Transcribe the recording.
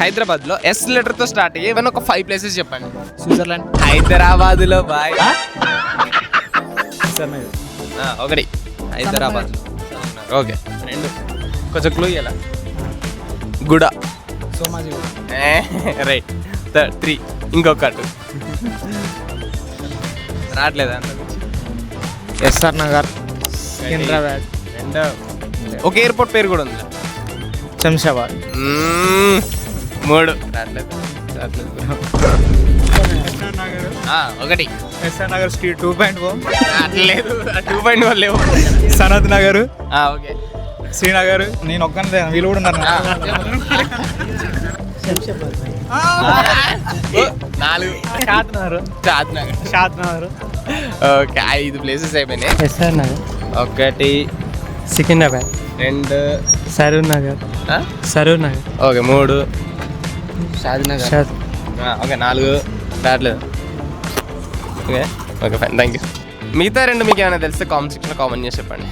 హైదరాబాద్లో yes లెటర్తో start అయ్యి ఏమైనా ఒక 5 ప్లేసెస్ చెప్పండి. స్విట్జర్లాండ్. హైదరాబాద్లో బాయ్ సర్నగర్. ఒకటి హైదరాబాద్. ఓకే 2 కొంచెం క్లూ ఇయ్యాల. గుడ. సోమాజిగూడ. రైట్. 3 ఇంకొకటి రావట్లేదా? ఎస్ఆర్ నగర్. సికింద్రాబాద్. 2 ఒక ఎయిర్పోర్ట్ పేరు కూడా ఉంది. శంషాబాద్. 3 రావట్లేదు. ఒకటి ఎస్ఆర్ నగర్ స్ట్రీట్ 2.4. రావట్లేదు. 2.1 లేవు. సనత్ నగర్. ఓకే శ్రీనగర్. నేను ఒక్కనే వీళ్ళు కూడా ఉన్నారు. 4 షాద్ నగర్. ఓకే 5 ప్లేసెస్ అయిపోయినాయి. ఎస్ఆర్ నగర్. ఒకటి సికింద్రాబాద్. 2 సరూర్ నగర్. సరూర్ నగర్. ఓకే 3 షాద్ నగర్. ఓకే 4 రావట్లేదు. Okay fine thank you. మిగతా 2 మీకు ఏమైనా తెలిస్తే కామెంట్ సెక్షన్లో కామెంట్ చేసి చెప్పండి.